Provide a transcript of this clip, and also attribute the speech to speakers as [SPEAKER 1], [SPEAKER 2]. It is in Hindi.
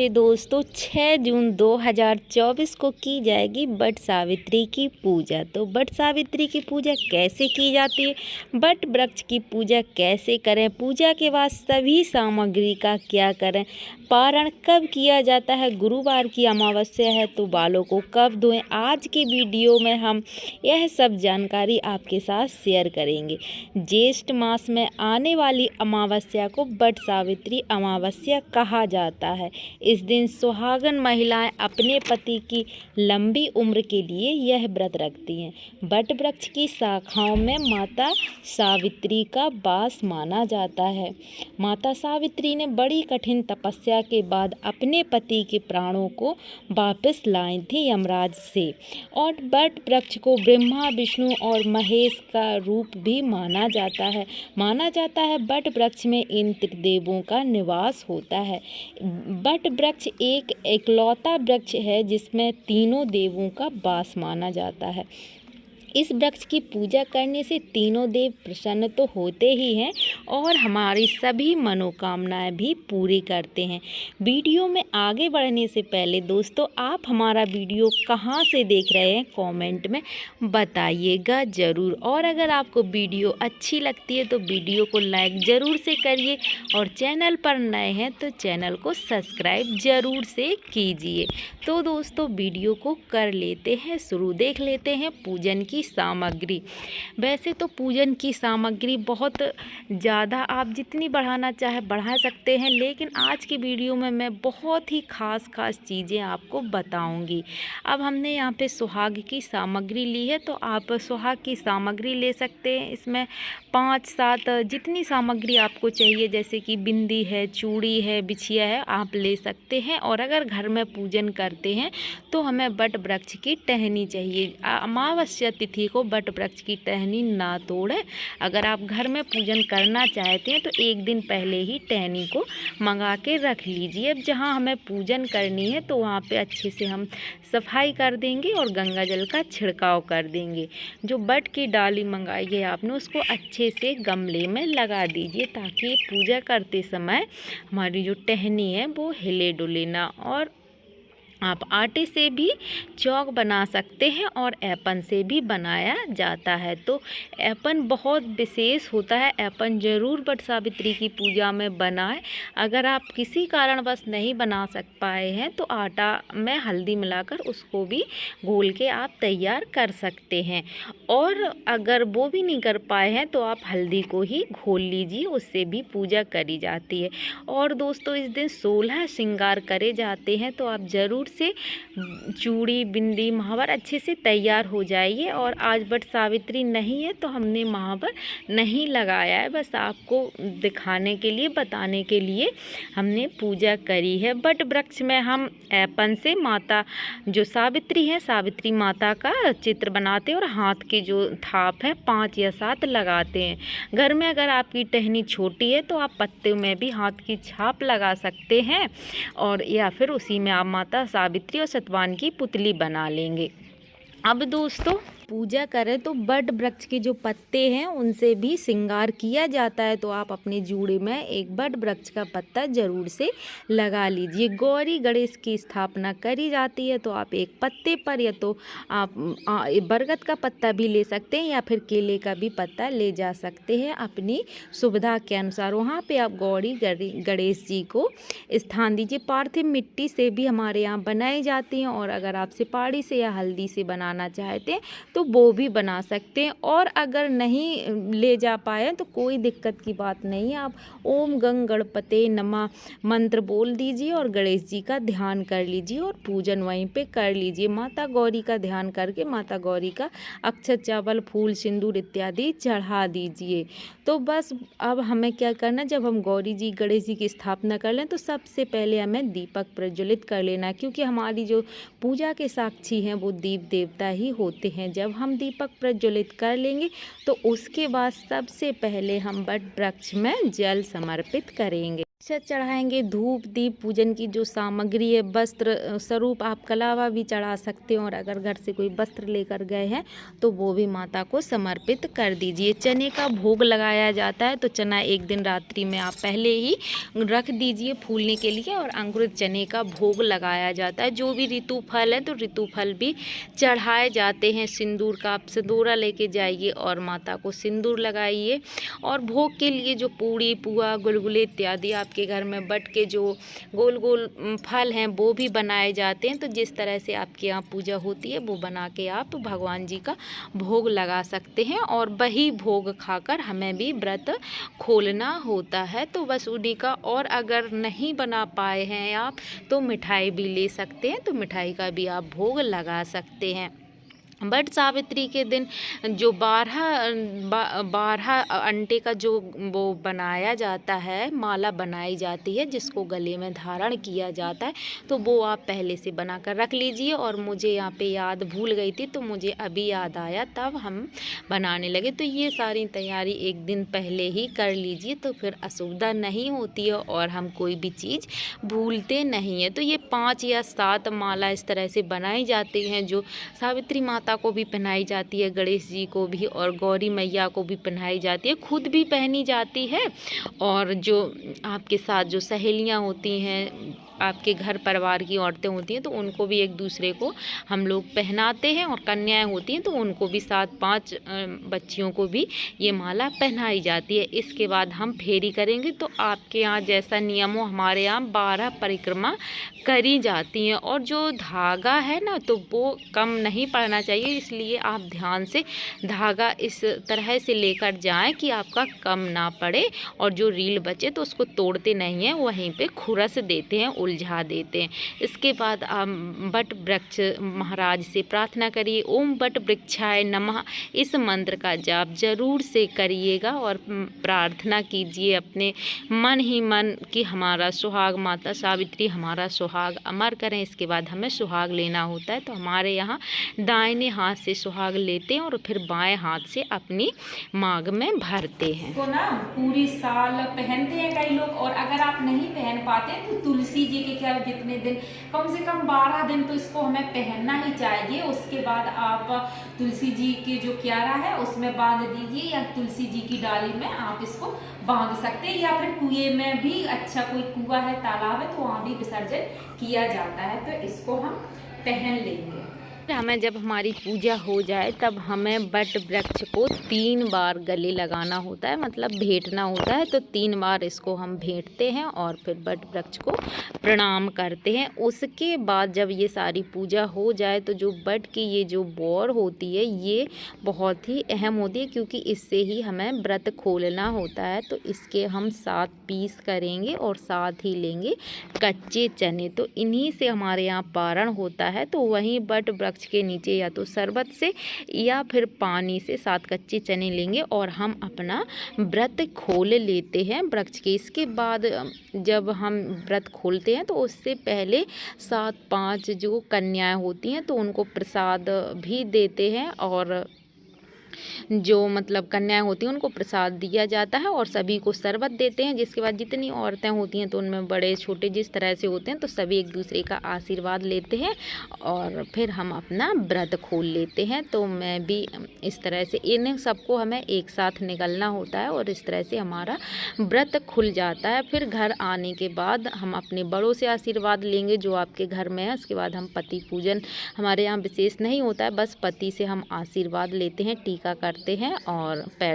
[SPEAKER 1] दोस्तों 6 जून 2024 को की जाएगी वट सावित्री की पूजा। तो वट सावित्री की पूजा कैसे की जाती है, वट वृक्ष की पूजा कैसे करें, पूजा के बाद सभी सामग्री का क्या करें, पारण कब किया जाता है, गुरुवार की अमावस्या है तो बालों को कब धोएं, आज के वीडियो में हम यह सब जानकारी आपके साथ शेयर करेंगे। ज्येष्ठ मास में आने वाली अमावस्या को वट सावित्री अमावस्या कहा जाता है। इस दिन सुहागन महिलाएं अपने पति की लंबी उम्र के लिए यह व्रत रखती हैं। वट वृक्ष की शाखाओं में माता सावित्री का वास माना जाता है। माता सावित्री ने बड़ी कठिन तपस्या के बाद अपने पति के प्राणों को वापस लाई थी यमराज से, और वट वृक्ष को ब्रह्मा विष्णु और महेश का रूप भी माना जाता है। वट वृक्ष में इन त्रिदेवों का निवास होता है। वट वृक्ष एक एकलौता वृक्ष है जिसमें तीनों देवों का वास माना जाता है। इस वृक्ष की पूजा करने से तीनों देव प्रसन्न तो होते ही हैं और हमारी सभी मनोकामनाएं भी पूरी करते हैं। वीडियो में आगे बढ़ने से पहले दोस्तों, आप हमारा वीडियो कहां से देख रहे हैं कमेंट में बताइएगा ज़रूर, और अगर आपको वीडियो अच्छी लगती है तो वीडियो को लाइक ज़रूर से करिए, और चैनल पर नए हैं तो चैनल को सब्सक्राइब ज़रूर से कीजिए। तो दोस्तों वीडियो को कर लेते हैं शुरू। देख लेते हैं पूजन की सामग्री। वैसे तो पूजन की सामग्री बहुत ज़्यादा, आप जितनी बढ़ाना चाहे बढ़ा सकते हैं, लेकिन आज की वीडियो में मैं बहुत ही खास चीज़ें आपको बताऊंगी। अब हमने यहाँ पे सुहाग की सामग्री ली है, तो आप सुहाग की सामग्री ले सकते हैं। इसमें 5-7 जितनी सामग्री आपको चाहिए, जैसे कि बिंदी है, चूड़ी है, बिछिया है, आप ले सकते हैं। और अगर घर में पूजन करते हैं तो हमें वट वृक्ष की टहनी चाहिए। अमावस्या तिथि को वट वृक्ष की टहनी ना तोड़ें। अगर आप घर में पूजन करना चाहते हैं तो एक दिन पहले ही टहनी को मंगा के रख लीजिए। अब जहाँ हमें पूजन करनी है तो वहाँ पे अच्छे से हम सफाई कर देंगे और गंगा जल का छिड़काव कर देंगे। जो वट की डाली मंगाई है आपने, उसको अच्छे से गमले में लगा दीजिए ताकि पूजा करते समय हमारी जो टहनी है वो हिले डुले ना। और आप आटे से भी चौक बना सकते हैं और ऐपन से भी बनाया जाता है। तो ऐपन बहुत विशेष होता है, ऐपन ज़रूर वट सावित्री की पूजा में बनाएं। अगर आप किसी कारणवश नहीं बना पाए हैं तो आटा में हल्दी मिलाकर उसको भी घोल के आप तैयार कर सकते हैं। और अगर वो भी नहीं कर पाए हैं तो आप हल्दी को ही घोल लीजिए, उससे भी पूजा करी जाती है। और दोस्तों इस दिन 16 श्रृंगार करे जाते हैं, तो आप ज़रूर से चूड़ी, बिंदी, महावर अच्छे से तैयार हो जाइए। और आज वट सावित्री नहीं है तो हमने महावर नहीं लगाया है, बस आपको दिखाने के लिए, बताने के लिए हमने पूजा करी है। वट वृक्ष में हम ऐपन से माता जो सावित्री है, सावित्री माता का चित्र बनाते हैं और हाथ के जो थाप है 5 या 7 लगाते हैं। घर में अगर आपकी टहनी छोटी है तो आप पत्ते में भी हाथ की छाप लगा सकते हैं, और या फिर उसी में आप माता सावित्री और सतवान की पुतली बना लेंगे। अब दोस्तों पूजा करें तो वट वृक्ष के जो पत्ते हैं उनसे भी श्रृंगार किया जाता है, तो आप अपने जूड़े में एक वट वृक्ष का पत्ता ज़रूर से लगा लीजिए। गौरी गणेश की स्थापना करी जाती है तो आप एक पत्ते पर या तो आप बरगद का पत्ता भी ले सकते हैं या फिर केले का भी पत्ता ले जा सकते हैं अपनी सुविधा के अनुसार। वहाँ पे आप गौरी गणेश जी को स्थान दीजिए। पार्थिव मिट्टी से भी हमारे यहाँ बनाई जाती हैं, और अगर आप सिपाड़ी से या हल्दी से बनाना चाहते हैं तो वो भी बना सकते हैं। और अगर नहीं ले जा पाए तो कोई दिक्कत की बात नहीं है, आप ओम गंग गणपते नमः मंत्र बोल दीजिए और गणेश जी का ध्यान कर लीजिए और पूजन वहीं पे कर लीजिए। माता गौरी का ध्यान करके माता गौरी का अक्षत, चावल, फूल, सिंदूर इत्यादि चढ़ा दीजिए। तो बस अब हमें क्या करना, जब हम गौरी जी गणेश जी की स्थापना कर लें तो सबसे पहले हमें दीपक प्रज्वलित कर लेना, क्योंकि हमारी जो पूजा के साक्षी हैं वो दीप देवता ही होते हैं। जब हम दीपक प्रज्वलित कर लेंगे तो उसके बाद सबसे पहले हम वट वृक्ष में जल समर्पित करेंगे। चढ़ाएंगे धूप दीप पूजन की जो सामग्री है, वस्त्र स्वरूप आप कलावा भी चढ़ा सकते हो, और अगर घर से कोई वस्त्र लेकर गए हैं तो वो भी माता को समर्पित कर दीजिए। चने का भोग लगाया जाता है, तो चना एक दिन रात्रि में आप पहले ही रख दीजिए फूलने के लिए, और अंकुरित चने का भोग लगाया जाता है। जो भी ऋतु फल है तो ऋतु फल भी चढ़ाए जाते हैं। सिंदूर का आप सिंदूरा लेके जाइए और माता को सिंदूर लगाइए। और भोग के लिए जो पूड़ी पुआ गुलगुले इत्यादि आपके घर में बट के जो गोल गोल फल हैं वो भी बनाए जाते हैं। तो जिस तरह से आपके यहाँ पूजा होती है वो बना के आप भगवान जी का भोग लगा सकते हैं, और वही भोग खाकर हमें भी व्रत खोलना होता है। तो बस उन्हीं का, और अगर नहीं बना पाए हैं आप तो मिठाई भी ले सकते हैं, तो मिठाई का भी आप भोग लगा सकते हैं। बट सावित्री के दिन जो 12 अंडे का जो वो बनाया जाता है, माला बनाई जाती है जिसको गले में धारण किया जाता है, तो वो आप पहले से बना कर रख लीजिए। और मुझे यहाँ पे याद भूल गई थी तो मुझे अभी याद आया, तब हम बनाने लगे। तो ये सारी तैयारी एक दिन पहले ही कर लीजिए, तो फिर असुविधा नहीं होती है और हम कोई भी चीज़ भूलते नहीं है। तो ये 5 या 7 माला इस तरह से बनाई जाती हैं, जो सावित्री माता को भी पहनाई जाती है, गणेश जी को भी और गौरी मैया को भी पहनाई जाती है, खुद भी पहनी जाती है। और जो आपके साथ जो सहेलियां होती हैं, आपके घर परिवार की औरतें होती हैं, तो उनको भी एक दूसरे को हम लोग पहनाते हैं। और कन्याएं होती हैं तो उनको भी 7-5 बच्चियों को भी ये माला पहनाई जाती है। इसके बाद हम फेरी करेंगे। तो आपके यहाँ जैसा नियम हो, हमारे यहाँ 12 परिक्रमा करी जाती हैं। और जो धागा है ना, तो वो कम नहीं पड़ना चाहिए, इसलिए आप ध्यान से धागा इस तरह से लेकर जाएं कि आपका कम ना पड़े, और जो रील बचे तो उसको तोड़ते नहीं हैं, वहीं पे खुरस देते हैं, उलझा देते हैं। इसके बाद आप बट वृक्ष महाराज से प्रार्थना करिए, ओम बट वृक्षाय नमः, इस मंत्र का जाप जरूर से करिएगा और प्रार्थना कीजिए अपने मन ही मन कि हमारा सुहाग माता सावित्री हमारा सुहाग अमर करें। इसके बाद हमें सुहाग लेना होता है, तो हमारे यहाँ दाहिने हाथ से सुहाग लेते हैं और फिर बाएं हाथ से अपनी मांग में भरते हैं।
[SPEAKER 2] तो ना पूरी साल पहनते हैं कई लोग, और अगर आप नहीं पहन पाते तो तुलसी जी के क्या जितने दिन, कम से कम 12 दिन तो इसको हमें पहनना ही चाहिए। उसके बाद आप तुलसी जी की जो क्यारा है उसमें बांध दीजिए, या तुलसी जी की डाली में आप इसको बांध सकते हैं, या फिर कुएं में भी, अच्छा कोई कुआं है तालाब है तो वहां भी विसर्जन किया जाता है। तो इसको हम पहन लेंगे।
[SPEAKER 1] हमें जब हमारी पूजा हो जाए तब हमें बट वृक्ष को 3 बार गले लगाना होता है, मतलब भेंटना होता है। तो 3 बार इसको हम भेंटते हैं और फिर बट वृक्ष को प्रणाम करते हैं। उसके बाद जब ये सारी पूजा हो जाए तो जो बट की ये जो बोर होती है ये बहुत ही अहम होती है, क्योंकि इससे ही हमें व्रत खोलना होता है। तो इसके हम 7 पीस करेंगे और साथ ही लेंगे कच्चे चने। तो इन्हीं से हमारे यहाँ पारण होता है। तो वहीं बट वृक्ष के नीचे या तो शरबत से या फिर पानी से 7 कच्चे चने लेंगे और हम अपना व्रत खोल लेते हैं वृक्ष के। इसके बाद जब हम व्रत खोलते हैं तो उससे पहले 7-5 जो कन्याएं होती हैं तो उनको प्रसाद भी देते हैं, और जो मतलब कन्याएं होती हैं उनको प्रसाद दिया जाता है और सभी को शरबत देते हैं। जिसके बाद जितनी औरतें होती हैं तो उनमें बड़े छोटे जिस तरह से होते हैं तो सभी एक दूसरे का आशीर्वाद लेते हैं और फिर हम अपना व्रत खोल लेते हैं। तो मैं भी इस तरह से इन सबको हमें एक साथ निकलना होता है और इस तरह से हमारा व्रत खुल जाता है। फिर घर आने के बाद हम अपने बड़ों से आशीर्वाद लेंगे जो आपके घर में है। उसके बाद हम पति पूजन हमारे यहाँ विशेष नहीं होता है, बस पति से हम आशीर्वाद लेते हैं, टीका करते हैं और पैर